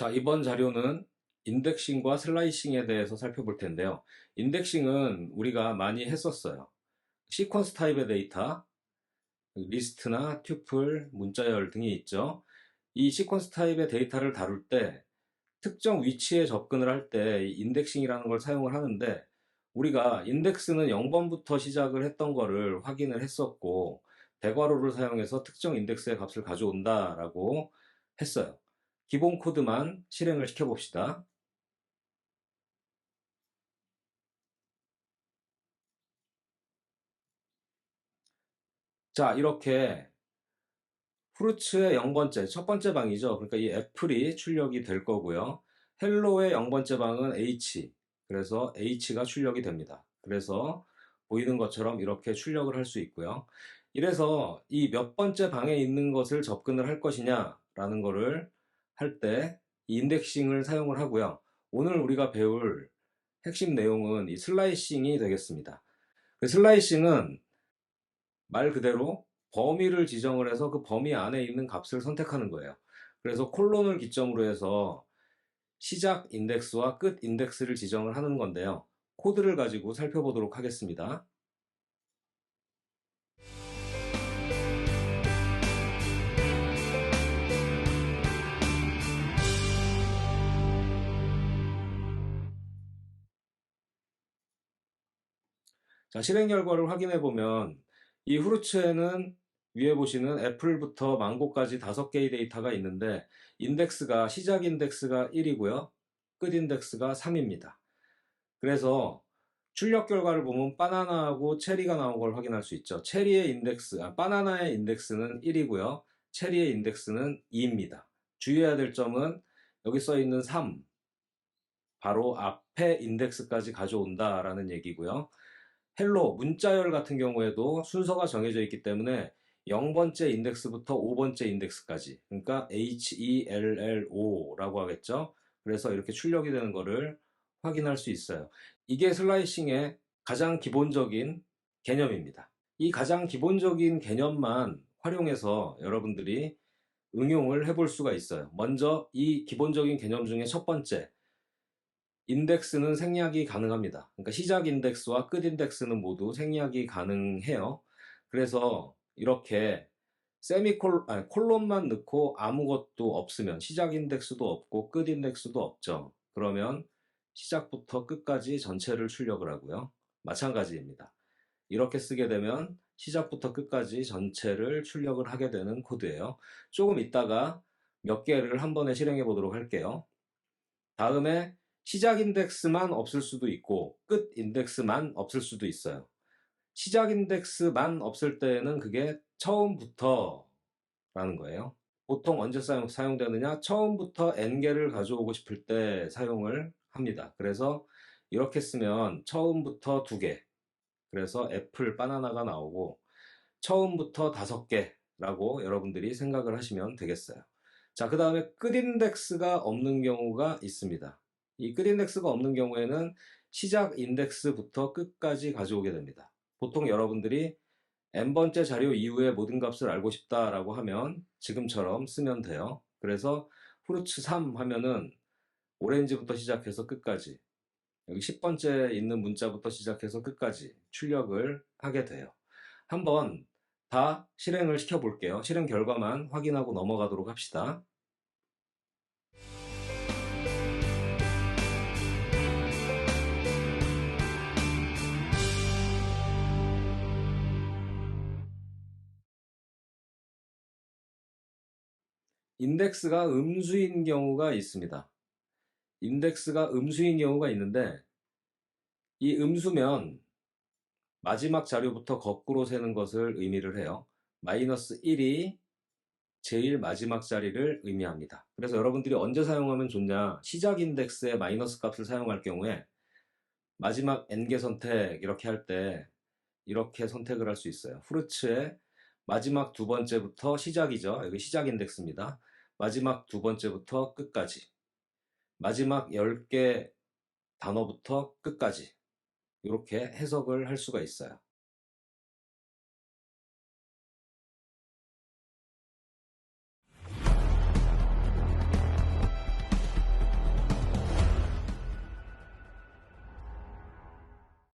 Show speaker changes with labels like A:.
A: 자, 이번 자료는 인덱싱과 슬라이싱에 대해서 살펴볼 텐데요. 인덱싱은 우리가 많이 했었어요. 시퀀스 타입의 데이터, 리스트나 튜플, 문자열 등이 있죠. 이 시퀀스 타입의 데이터를 다룰 때 특정 위치에 접근을 할 때 인덱싱이라는 걸 사용을 하는데, 우리가 인덱스는 0번부터 시작을 했던 거를 확인을 했었고, 대괄호를 사용해서 특정 인덱스의 값을 가져온다라고 했어요. 기본 코드만 실행을 시켜봅시다. 자, 이렇게 프루츠의 0번째, 첫 번째 방이죠. 그러니까 이 애플이 출력이 될 거고요. 헬로의 0번째 방은 H, 그래서 H가 출력이 됩니다. 그래서 보이는 것처럼 이렇게 출력을 할 수 있고요. 이래서 이 몇 번째 방에 있는 것을 접근을 할 것이냐라는 거를 할 때 이 인덱싱을 사용을 하고요. 오늘 우리가 배울 핵심 내용은 이 슬라이싱이 되겠습니다. 그 슬라이싱은 말 그대로 범위를 지정을 해서 그 범위 안에 있는 값을 선택하는 거예요. 그래서 콜론을 기점으로 해서 시작 인덱스와 끝 인덱스를 지정을 하는 건데요. 코드를 가지고 살펴보도록 하겠습니다. 자, 실행 결과를 확인해 보면 이 후르츠에는 위에 보시는 애플부터 망고까지 5개의 데이터가 있는데, 인덱스가 시작 인덱스가 1이고요. 끝 인덱스가 3입니다. 그래서 출력 결과를 보면 바나나하고 체리가 나온 걸 확인할 수 있죠. 체리의 인덱스, 바나나의 인덱스는 1이고요. 체리의 인덱스는 2입니다. 주의해야 될 점은 여기 써 있는 3, 바로 앞에 인덱스까지 가져온다라는 얘기고요. 헬로, 문자열 같은 경우에도 순서가 정해져 있기 때문에 0번째 인덱스부터 5번째 인덱스까지, 그러니까 HELLO라고 하겠죠. 그래서 이렇게 출력이 되는 거를 확인할 수 있어요. 이게 슬라이싱의 가장 기본적인 개념입니다. 이 가장 기본적인 개념만 활용해서 여러분들이 응용을 해볼 수가 있어요. 먼저 이 기본적인 개념 중에 첫 번째, 인덱스는 생략이 가능합니다. 그러니까 시작 인덱스와 끝 인덱스는 모두 생략이 가능해요. 그래서 이렇게 콜론만 넣고 아무것도 없으면, 시작 인덱스도 없고 끝 인덱스도 없죠. 그러면 시작부터 끝까지 전체를 출력을 하고요. 마찬가지입니다. 이렇게 쓰게 되면 시작부터 끝까지 전체를 출력을 하게 되는 코드예요. 조금 있다가 몇 개를 한 번에 실행해 보도록 할게요. 다음에 시작 인덱스만 없을 수도 있고 끝 인덱스만 없을 수도 있어요. 시작 인덱스만 없을 때는 그게 처음부터 라는 거예요. 보통 언제 사용되느냐? 처음부터 n개를 가져오고 싶을 때 사용을 합니다. 그래서 이렇게 쓰면 처음부터 2개, 그래서 애플, 바나나가 나오고, 처음부터 5개라고 여러분들이 생각을 하시면 되겠어요. 자, 그 다음에 끝 인덱스가 없는 경우가 있습니다. 이 끝 인덱스가 없는 경우에는 시작 인덱스부터 끝까지 가져오게 됩니다. 보통 여러분들이 n번째 자료 이후의 모든 값을 알고 싶다라고 하면 지금처럼 쓰면 돼요. 그래서 후르츠 3 하면은 오렌지부터 시작해서 끝까지, 여기 10번째 있는 문자부터 시작해서 끝까지 출력을 하게 돼요. 한번 다 실행을 시켜 볼게요. 실행 결과만 확인하고 넘어가도록 합시다. 인덱스가 음수인 경우가 있습니다. 인덱스가 음수인 경우가 있는데, 이 음수면 마지막 자료부터 거꾸로 세는 것을 의미를 해요. 마이너스 1이 제일 마지막 자리를 의미합니다. 그래서 여러분들이 언제 사용하면 좋냐? 시작 인덱스에 마이너스 값을 사용할 경우에 마지막 n개 선택 이렇게 할 때 이렇게 선택을 할 수 있어요. 후르츠의 마지막 2번째부터 시작이죠. 여기 시작 인덱스입니다. 마지막 2번째부터 끝까지, 마지막 10개 단어부터 끝까지, 이렇게 해석을 할 수가 있어요.